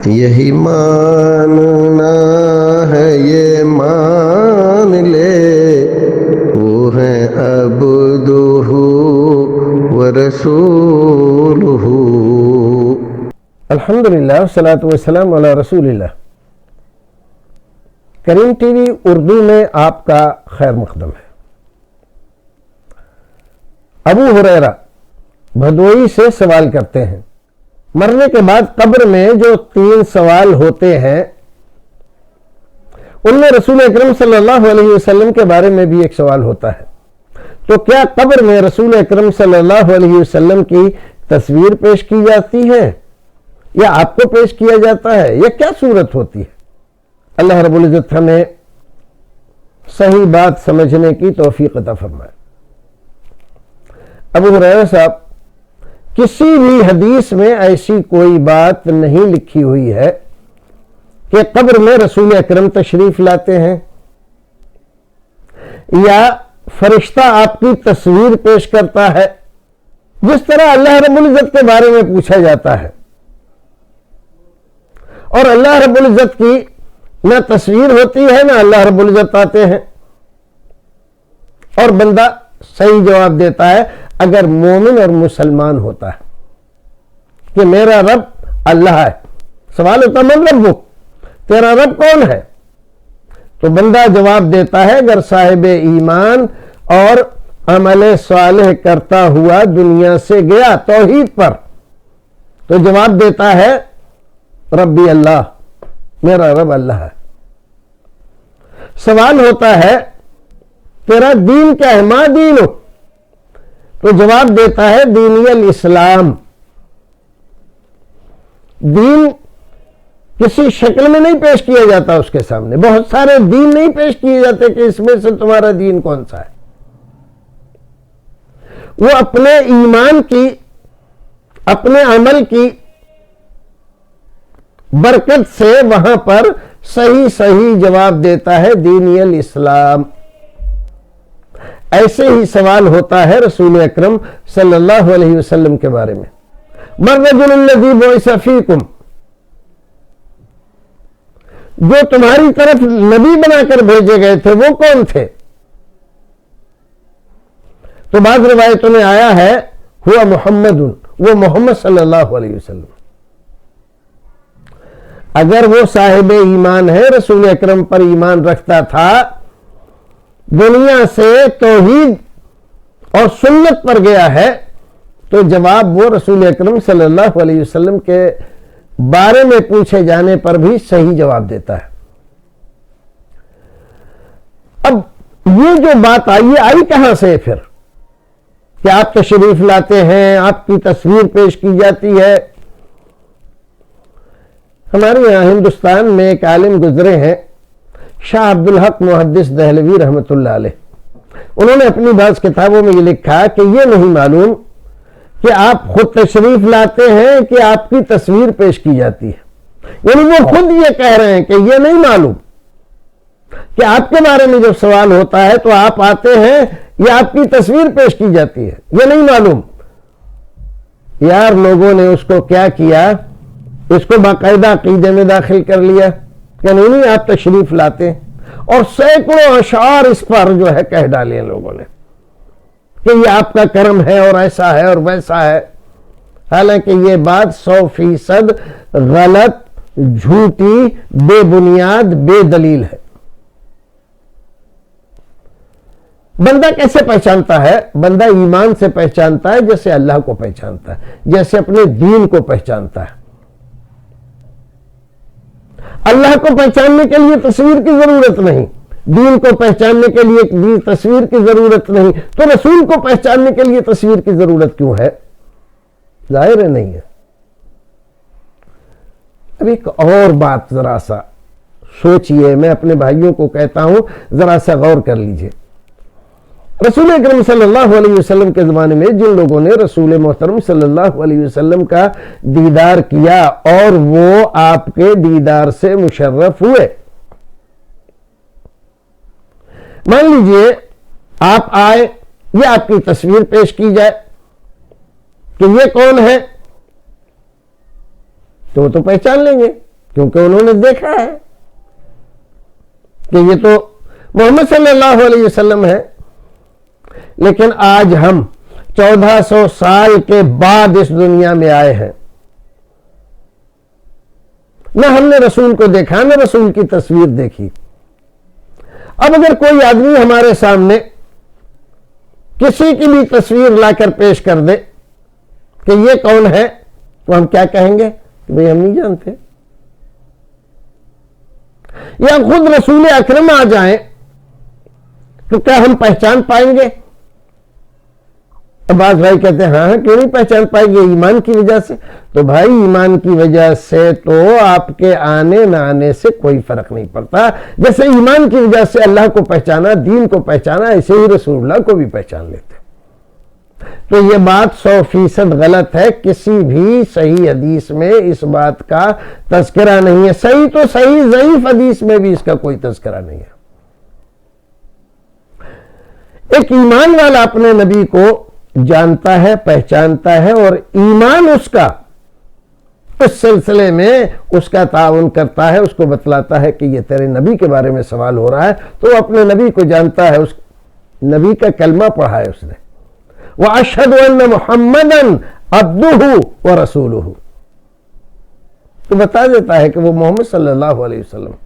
یہی ماننا ہے یہ مان لے وہ ہیں عبدہ ورسولہ۔ الحمدللہ والصلاۃ والسلام علی رسول اللہ۔ کریم ٹی وی اردو میں آپ کا خیر مقدم ہے۔ ابو ہریرہ بھدوئی سے سوال کرتے ہیں، مرنے کے بعد قبر میں جو 3 سوال ہوتے ہیں ان میں رسول اکرم صلی اللہ علیہ وسلم کے بارے میں بھی ایک سوال ہوتا ہے، تو کیا قبر میں رسول اکرم صلی اللہ علیہ وسلم کی تصویر پیش کی جاتی ہے یا آپ کو پیش کیا جاتا ہے، یا کیا صورت ہوتی ہے؟ اللہ رب العزت ہمیں صحیح بات سمجھنے کی توفیق عطا فرمائے۔ ابو ہریرہ صاحب، کسی بھی حدیث میں ایسی کوئی بات نہیں لکھی ہوئی ہے کہ قبر میں رسول اکرم تشریف لاتے ہیں یا فرشتہ آپ کی تصویر پیش کرتا ہے، جس طرح اللہ رب العزت کے بارے میں پوچھا جاتا ہے، اور اللہ رب العزت کی نہ تصویر ہوتی ہے نہ اللہ رب العزت آتے ہیں، اور بندہ صحیح جواب دیتا ہے اگر مومن اور مسلمان ہوتا ہے کہ میرا رب اللہ ہے۔ سوال ہوتا من ربک، تیرا رب کون ہے؟ تو بندہ جواب دیتا ہے اگر صاحب ایمان اور عمل صالح کرتا ہوا دنیا سے گیا توحید پر، تو جواب دیتا ہے ربی اللہ، میرا رب اللہ ہے۔ سوال ہوتا ہے تیرا دین کیا ہے؟ ما دینک، تو جواب دیتا ہے دینی الاسلام۔ دین کسی شکل میں نہیں پیش کیا جاتا اس کے سامنے، بہت سارے دین نہیں پیش کیے جاتے کہ اس میں سے تمہارا دین کون سا ہے۔ وہ اپنے ایمان کی، اپنے عمل کی برکت سے وہاں پر صحیح جواب دیتا ہے دینی الاسلام۔ ایسے ہی سوال ہوتا ہے رسول اکرم صلی اللہ علیہ وسلم کے بارے میں، من رجل الذی بعث فیکم، جو تمہاری طرف نبی بنا کر بھیجے گئے تھے وہ کون تھے؟ تو بعض روایتوں میں آیا ہے ہوا محمد، وہ محمد صلی اللہ علیہ وسلم۔ اگر وہ صاحب ایمان ہے، رسول اکرم پر ایمان رکھتا تھا، دنیا سے توحید اور سنت پر گیا ہے، تو جواب وہ رسول اکرم صلی اللہ علیہ وسلم کے بارے میں پوچھے جانے پر بھی صحیح جواب دیتا ہے۔ اب یہ جو بات آئی کہاں سے پھر کہ آپ تشریف لاتے ہیں، آپ کی تصویر پیش کی جاتی ہے؟ ہمارے یہاں ہندوستان میں ایک عالم گزرے ہیں، شاہ عبدالحق محدث دہلوی رحمۃ اللہ علیہ، انہوں نے اپنی بعض کتابوں میں یہ لکھا کہ یہ نہیں معلوم کہ آپ خود تشریف لاتے ہیں کہ آپ کی تصویر پیش کی جاتی ہے، یعنی وہ خود یہ کہہ رہے ہیں کہ یہ نہیں معلوم کہ آپ کے بارے میں جب سوال ہوتا ہے تو آپ آتے ہیں یا آپ کی تصویر پیش کی جاتی ہے، یہ نہیں معلوم۔ یار لوگوں نے اس کو کیا کیا، اس کو باقاعدہ عقیدے میں داخل کر لیا کہ نہیں آپ تشریف لاتے ہیں، اور سینکڑوں اشعار اس پر جو ہے کہہ ڈالے لوگوں نے کہ یہ آپ کا کرم ہے اور ایسا ہے اور ویسا ہے، حالانکہ یہ بات 100% غلط، جھوٹی، بے بنیاد، بے دلیل ہے۔ بندہ کیسے پہچانتا ہے؟ بندہ ایمان سے پہچانتا ہے جیسے اللہ کو پہچانتا ہے، جیسے اپنے دین کو پہچانتا ہے۔ اللہ کو پہچاننے کے لیے تصویر کی ضرورت نہیں، دین کو پہچاننے کے لیے تصویر کی ضرورت نہیں، تو رسول کو پہچاننے کے لیے تصویر کی ضرورت کیوں ہے؟ ظاہر ہے نہیں ہے۔ اب ایک اور بات ذرا سا سوچئے، میں اپنے بھائیوں کو کہتا ہوں ذرا سا غور کر لیجئے۔ رسول اکرم صلی اللہ علیہ وسلم کے زمانے میں جن لوگوں نے رسول محترم صلی اللہ علیہ وسلم کا دیدار کیا اور وہ آپ کے دیدار سے مشرف ہوئے، مان لیجئے آپ آئے یا آپ کی تصویر پیش کی جائے کہ یہ کون ہے، تو وہ تو پہچان لیں گے کیونکہ انہوں نے دیکھا ہے کہ یہ تو محمد صلی اللہ علیہ وسلم ہے. لیکن آج ہم 1400 سال کے بعد اس دنیا میں آئے ہیں، نہ ہم نے رسول کو دیکھا نہ رسول کی تصویر دیکھی. اب اگر کوئی آدمی ہمارے سامنے کسی کی بھی تصویر لا کر پیش کر دے کہ یہ کون ہے، تو ہم کیا کہیں گے کہ بھئی ہم نہیں جانتے. یا خود رسول اکرم آ جائیں تو کیا ہم پہچان پائیں گے؟ بعض بھائی کہتے ہیں ہاں کیوں نہیں پہچان پائیں گے، ایمان کی وجہ سے. تو بھائی ایمان کی وجہ سے تو آپ کے آنے نہ آنے سے کوئی فرق نہیں پڑتا. جیسے ایمان کی وجہ سے اللہ کو پہچانا، دین کو پہچانا، ایسے ہی رسول اللہ کو بھی پہچان لیتے. تو یہ بات 100% غلط ہے. کسی بھی صحیح حدیث میں اس بات کا تذکرہ نہیں ہے. صحیح تو صحیح، ضعیف حدیث میں بھی اس کا کوئی تذکرہ نہیں ہے. ایک ایمان والا اپنے نبی کو جانتا ہے، پہچانتا ہے، اور ایمان اس کا اس سلسلے میں اس کا تعاون کرتا ہے، اس کو بتلاتا ہے کہ یہ تیرے نبی کے بارے میں سوال ہو رہا ہے. تو وہ اپنے نبی کو جانتا ہے، اس نبی کا کلمہ پڑھا ہے اس نے، وَأَشْهَدُ أَنَّ مُحَمَّدًا عَبْدُهُ وَرَسُولُهُ، تو بتا دیتا ہے کہ وہ محمد صلی اللہ علیہ وسلم.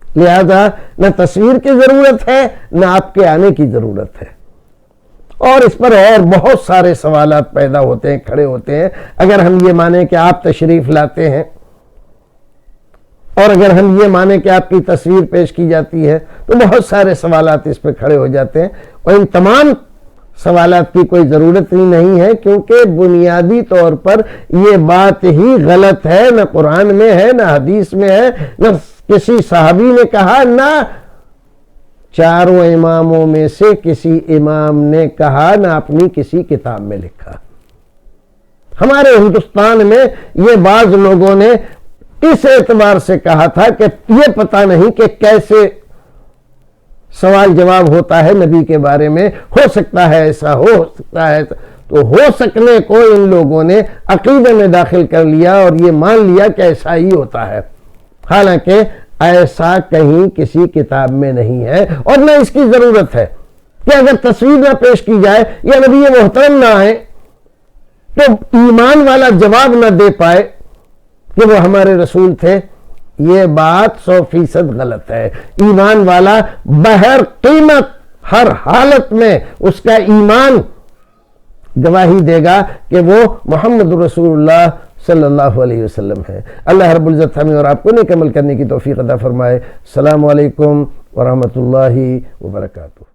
لہذا نہ تصویر کی ضرورت ہے نہ آپ کے آنے کی ضرورت ہے. اور اس پر اور بہت سارے سوالات پیدا ہوتے ہیں، کھڑے ہوتے ہیں. اگر ہم یہ مانیں کہ آپ تشریف لاتے ہیں اور اگر ہم یہ مانیں کہ آپ کی تصویر پیش کی جاتی ہے تو بہت سارے سوالات اس پہ کھڑے ہو جاتے ہیں. اور ان تمام سوالات کی کوئی ضرورت ہی نہیں ہے، کیونکہ بنیادی طور پر یہ بات ہی غلط ہے. نہ قرآن میں ہے، نہ حدیث میں ہے، نہ کسی صحابی نے کہا، نہ چاروں اماموں میں سے کسی امام نے کہا، نہ اپنی کسی کتاب میں لکھا. ہمارے ہندوستان میں یہ بعض لوگوں نے اس اعتبار سے کہا تھا کہ یہ پتہ نہیں کہ کیسے سوال جواب ہوتا ہے نبی کے بارے میں، ہو سکتا ہے ایسا، ہو سکتا ہے ایسا. تو ہو سکنے کو ان لوگوں نے عقیدے میں داخل کر لیا اور یہ مان لیا کہ ایسا ہی ہوتا ہے، حالانکہ ایسا کہیں کسی کتاب میں نہیں ہے اور نہ اس کی ضرورت ہے. کہ اگر تصویر نہ پیش کی جائے یا نبی محترم نہ آئے تو ایمان والا جواب نہ دے پائے کہ وہ ہمارے رسول تھے، یہ بات 100% غلط ہے. ایمان والا بہر قیمت ہر حالت میں اس کا ایمان گواہی دے گا کہ وہ محمد رسول اللہ صلی اللہ علیہ وسلم ہے. اللہ رب العزت ہمیں اور آپ کو نیک عمل کرنے کی توفیق عطا فرمائے. السلام علیکم ورحمۃ اللہ وبرکاتہ.